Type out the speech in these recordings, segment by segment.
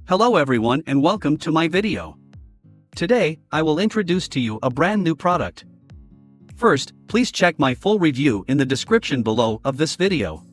Hello everyone and welcome to my video. Today, I will introduce to you a brand new product. First, please check my full review in the description below of this video.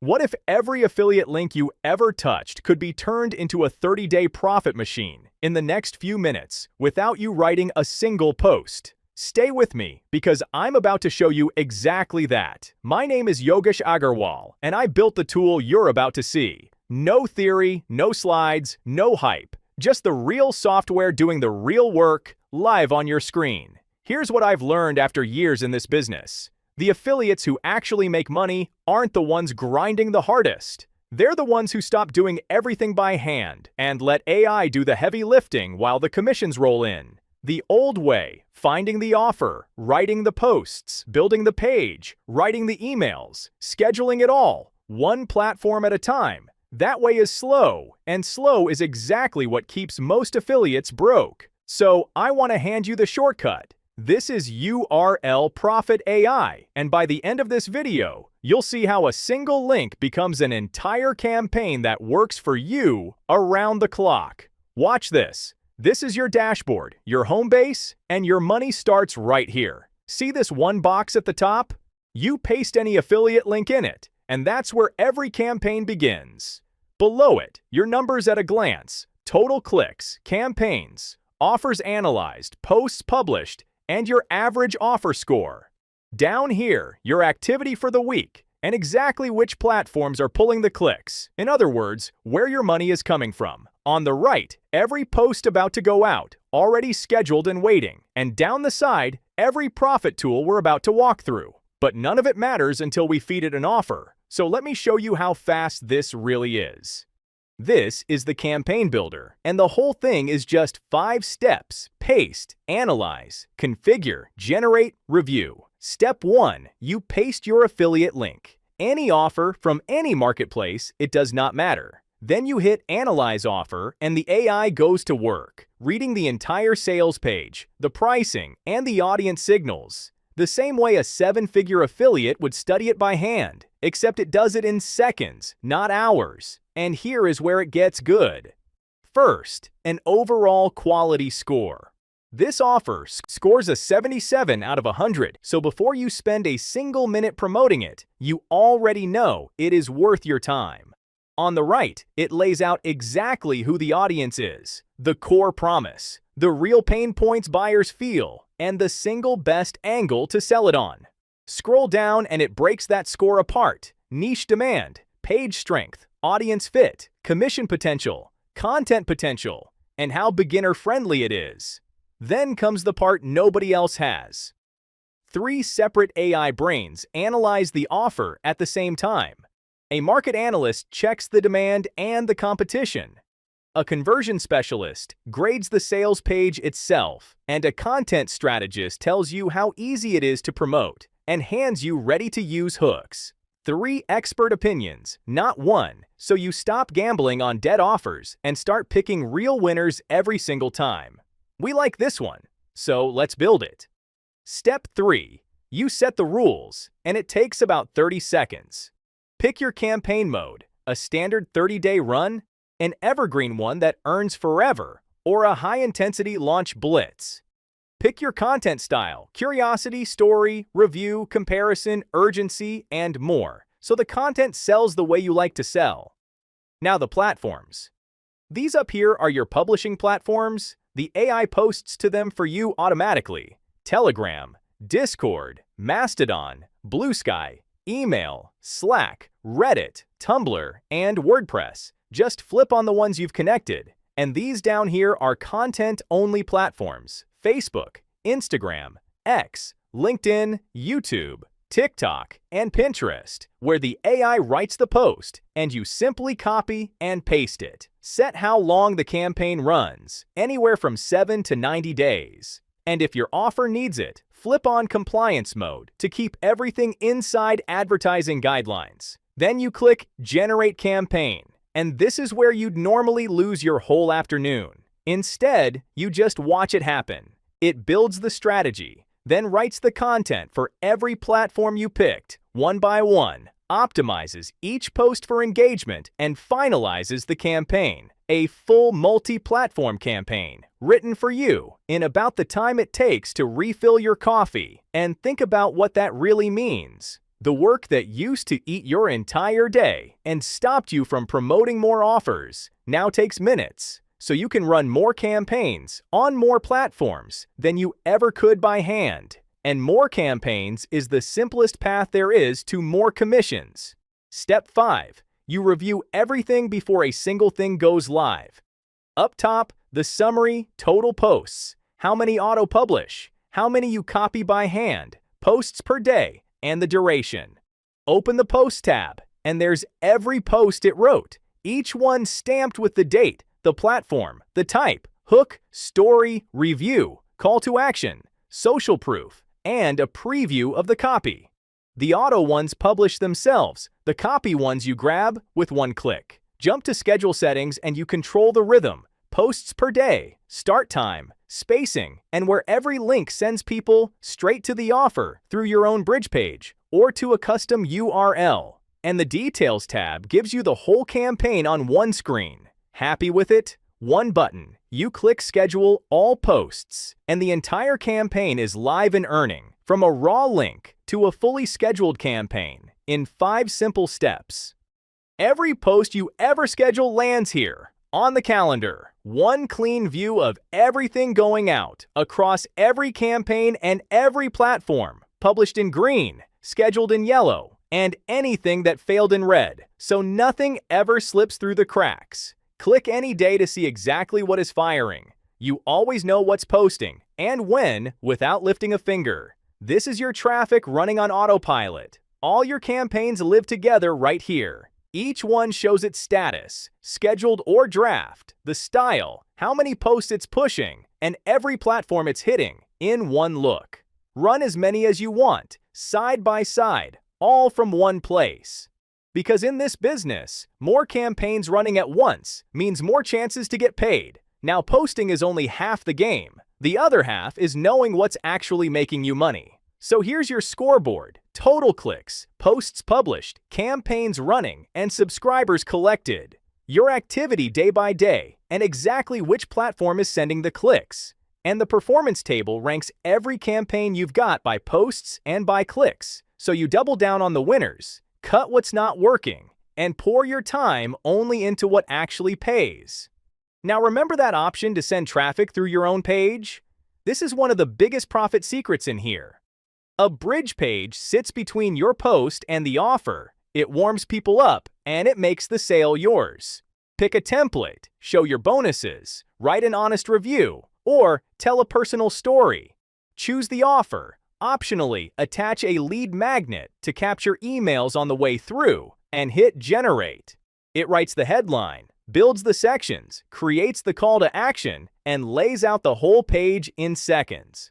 What if every affiliate link you ever touched could be turned into a 30-day profit machine in the next few minutes without you writing a single post? Stay with me because I'm about to show you exactly that. My name is Yogesh Agarwal and I built the tool you're about to see. No theory, no slides, no hype. Just the real software doing the real work live on your screen. Here's what I've learned after years in this business. The affiliates who actually make money aren't the ones grinding the hardest. They're the ones who stop doing everything by hand and let AI do the heavy lifting while the commissions roll in. The old way, finding the offer, writing the posts, building the page, writing the emails, scheduling it all, one platform at a time. That way is slow, and slow is exactly what keeps most affiliates broke. So I want to hand you the shortcut. This is URL Profit AI, and by the end of this video, you'll see how a single link becomes an entire campaign that works for you around the clock. Watch this. This is your dashboard, your home base, and your money starts right here. See this one box at the top? You paste any affiliate link in it, and that's where every campaign begins. Below it, your numbers at a glance, total clicks, campaigns, offers analyzed, posts published, and your average offer score. Down here, your activity for the week, and exactly which platforms are pulling the clicks. In other words, where your money is coming from. On the right, every post about to go out, already scheduled and waiting. And down the side, every profit tool we're about to walk through. But none of it matters until we feed it an offer. So let me show you how fast this really is. This is the campaign builder, and the whole thing is just 5 steps. Paste, analyze, configure, generate, review. Step 1, you paste your affiliate link. Any offer from any marketplace, it does not matter. Then you hit Analyze Offer, and the AI goes to work, reading the entire sales page, the pricing, and the audience signals. The same way a 7-figure affiliate would study it by hand, except it does it in seconds, not hours. And here is where it gets good. First, an overall quality score. This offer scores a 77 out of 100, so before you spend a single minute promoting it, you already know it is worth your time. On the right, it lays out exactly who the audience is, the core promise, the real pain points buyers feel, and the single best angle to sell it on. Scroll down and it breaks that score apart. Niche demand, page strength, audience fit, commission potential, content potential, and how beginner-friendly it is. Then comes the part nobody else has. 3 separate AI brains analyze the offer at the same time. A market analyst checks the demand and the competition. A conversion specialist grades the sales page itself, and a content strategist tells you how easy it is to promote and hands you ready-to-use hooks. 3 expert opinions, not one, so you stop gambling on dead offers and start picking real winners every single time. We like this one, so let's build it. Step 3. You set the rules, and it takes about 30 seconds. Pick your campaign mode, a standard 30-day run, an evergreen one that earns forever, or a high-intensity launch blitz. Pick your content style, curiosity, story, review, comparison, urgency, and more, so the content sells the way you like to sell. Now the platforms. These up here are your publishing platforms. The AI posts to them for you automatically. Telegram, Discord, Mastodon, Blue Sky, email, Slack, Reddit, Tumblr, and WordPress. Just flip on the ones you've connected. And these down here are content-only platforms. Facebook, Instagram, X, LinkedIn, YouTube, TikTok, and Pinterest, where the AI writes the post and you simply copy and paste it. Set how long the campaign runs, anywhere from 7 to 90 days. And if your offer needs it, flip on compliance mode to keep everything inside advertising guidelines. Then you click Generate Campaign, and this is where you'd normally lose your whole afternoon. Instead, you just watch it happen. It builds the strategy, then writes the content for every platform you picked, one by one, optimizes each post for engagement, and finalizes the campaign. A full multi-platform campaign, written for you, in about the time it takes to refill your coffee. And think about what that really means. The work that used to eat your entire day and stopped you from promoting more offers now takes minutes, so you can run more campaigns on more platforms than you ever could by hand. And more campaigns is the simplest path there is to more commissions. Step 5. You review everything before a single thing goes live. Up top, the summary, total posts, how many auto-publish, how many you copy by hand, posts per day, and the duration. Open the Post tab, and there's every post it wrote, each one stamped with the date, the platform, the type, hook, story, review, call to action, social proof, and a preview of the copy. The auto ones publish themselves, the copy ones you grab with one click. Jump to schedule settings and you control the rhythm, posts per day, start time, spacing, and where every link sends people straight to the offer through your own bridge page or to a custom URL. And the Details tab gives you the whole campaign on one screen. Happy with it? One button. You click Schedule All Posts, and the entire campaign is live and earning, from a raw link to a fully scheduled campaign, in 5 simple steps. Every post you ever schedule lands here, on the calendar. One clean view of everything going out, across every campaign and every platform, published in green, scheduled in yellow, and anything that failed in red, so nothing ever slips through the cracks. Click any day to see exactly what is firing. You always know what's posting, and when, without lifting a finger. This is your traffic running on autopilot. All your campaigns live together right here. Each one shows its status, scheduled or draft, the style, how many posts it's pushing, and every platform it's hitting, in one look. Run as many as you want, side by side, all from one place. Because in this business, more campaigns running at once means more chances to get paid. Now, posting is only half the game. The other half is knowing what's actually making you money. So here's your scoreboard: total clicks, posts published, campaigns running, and subscribers collected. Your activity day by day, and exactly which platform is sending the clicks. And the performance table ranks every campaign you've got by posts and by clicks. So you double down on the winners, cut what's not working, and pour your time only into what actually pays. Now, remember that option to send traffic through your own page? This is one of the biggest profit secrets in here. A bridge page sits between your post and the offer. It warms people up, and it makes the sale yours. Pick a template, show your bonuses, write an honest review, or tell a personal story. Choose the offer. Optionally, attach a lead magnet to capture emails on the way through, and hit Generate. It writes the headline, builds the sections, creates the call to action, and lays out the whole page in seconds.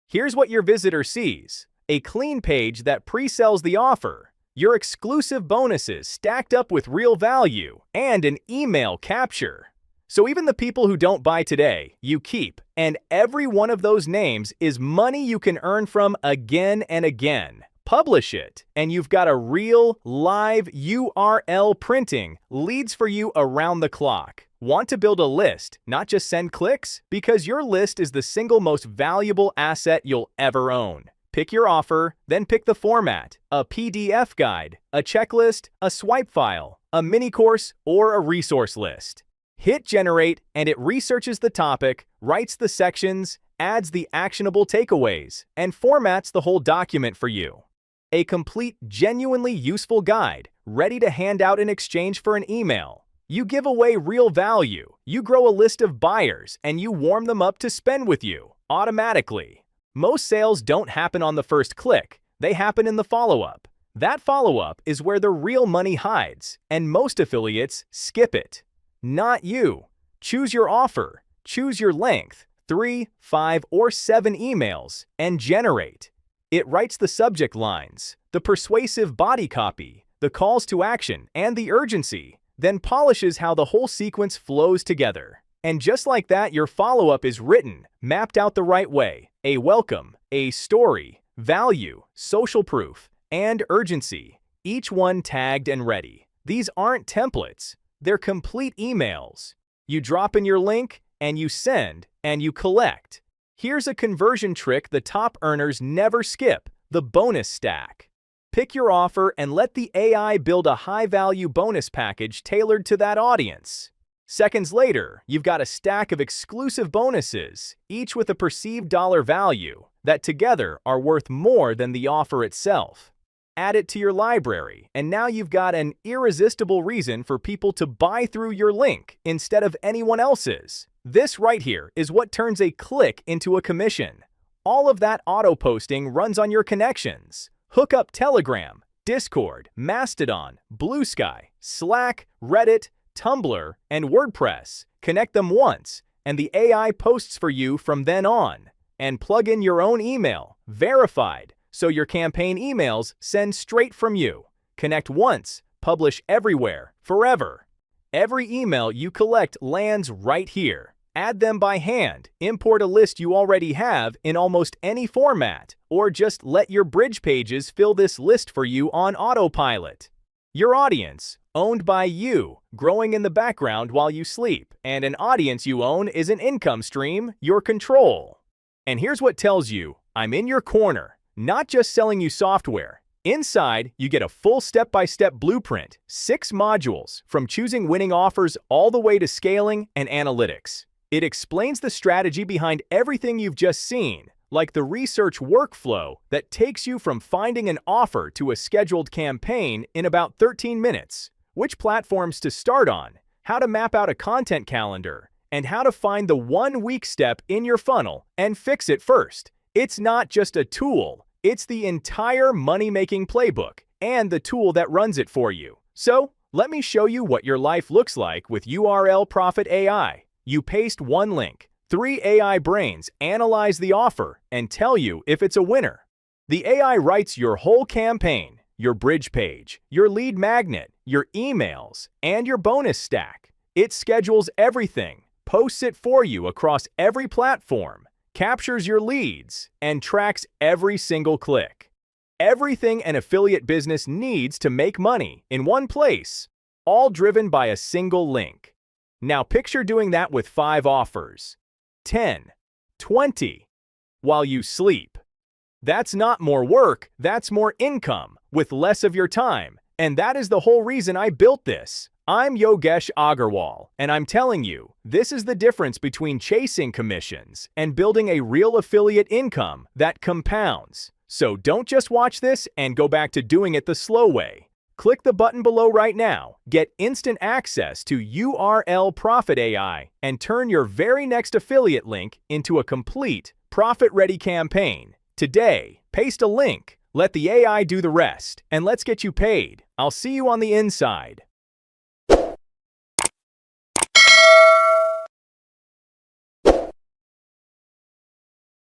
Here's what your visitor sees: a clean page that pre-sells the offer, your exclusive bonuses stacked up with real value, and an email capture. So even the people who don't buy today, you keep, and every one of those names is money you can earn from again and again. Publish it, and you've got a real, live URL printing leads for you around the clock. Want to build a list, not just send clicks? Because your list is the single most valuable asset you'll ever own. Pick your offer, then pick the format: a PDF guide, a checklist, a swipe file, a mini course, or a resource list. Hit Generate, and it researches the topic, writes the sections, adds the actionable takeaways, and formats the whole document for you. A complete, genuinely useful guide, ready to hand out in exchange for an email. You give away real value, you grow a list of buyers, and you warm them up to spend with you, automatically. Most sales don't happen on the first click, they happen in the follow-up. That follow-up is where the real money hides, and most affiliates skip it. Not you. Choose your offer, choose your length, 3, 5, or 7 emails, and generate. It writes the subject lines, the persuasive body copy, the calls to action, and the urgency, then polishes how the whole sequence flows together. And just like that, your follow-up is written, mapped out the right way: a welcome, a story, value, social proof, and urgency. each one tagged and ready. These aren't templates, they're complete emails. You drop in your link, and you send, and you collect. Here's a conversion trick the top earners never skip: the bonus stack. Pick your offer and let the AI build a high-value bonus package tailored to that audience. Seconds later, you've got a stack of exclusive bonuses, each with a perceived dollar value, that together are worth more than the offer itself. Add it to your library, and now you've got an irresistible reason for people to buy through your link instead of anyone else's. This right here is what turns a click into a commission. All of that auto-posting runs on your connections. Hook up Telegram, Discord, Mastodon, Blue Sky, Slack, Reddit, Tumblr, and WordPress. Connect them once, and the AI posts for you from then on. And plug in your own email, verified, so your campaign emails send straight from you. Connect once, publish everywhere, forever. Every email you collect lands right here. Add them by hand, import a list you already have in almost any format, or just let your bridge pages fill this list for you on autopilot. Your audience, owned by you, growing in the background while you sleep, and an audience you own is an income stream you control. And here's what tells you, I'm in your corner, not just selling you software. Inside, you get a full step-by-step blueprint, 6 modules, from choosing winning offers all the way to scaling and analytics. It explains the strategy behind everything you've just seen, like the research workflow that takes you from finding an offer to a scheduled campaign in about 13 minutes, which platforms to start on, how to map out a content calendar, and how to find the 1 weak step in your funnel and fix it first. It's not just a tool, it's the entire money-making playbook and the tool that runs it for you. So, let me show you what your life looks like with URL Profit AI. You paste one link. 3 AI brains analyze the offer and tell you if it's a winner. The AI writes your whole campaign, your bridge page, your lead magnet, your emails, and your bonus stack. It schedules everything, posts it for you across every platform, captures your leads, and tracks every single click. Everything an affiliate business needs to make money in one place, all driven by a single link. Now picture doing that with 5 offers. 10, 20, while you sleep. That's not more work, that's more income, with less of your time. And that is the whole reason I built this. I'm Yogesh Agarwal, and I'm telling you, this is the difference between chasing commissions and building a real affiliate income that compounds. So don't just watch this and go back to doing it the slow way. Click the button below right now, get instant access to URL Profit AI, and turn your very next affiliate link into a complete, profit-ready campaign. Today, paste a link, let the AI do the rest, and let's get you paid. I'll see you on the inside.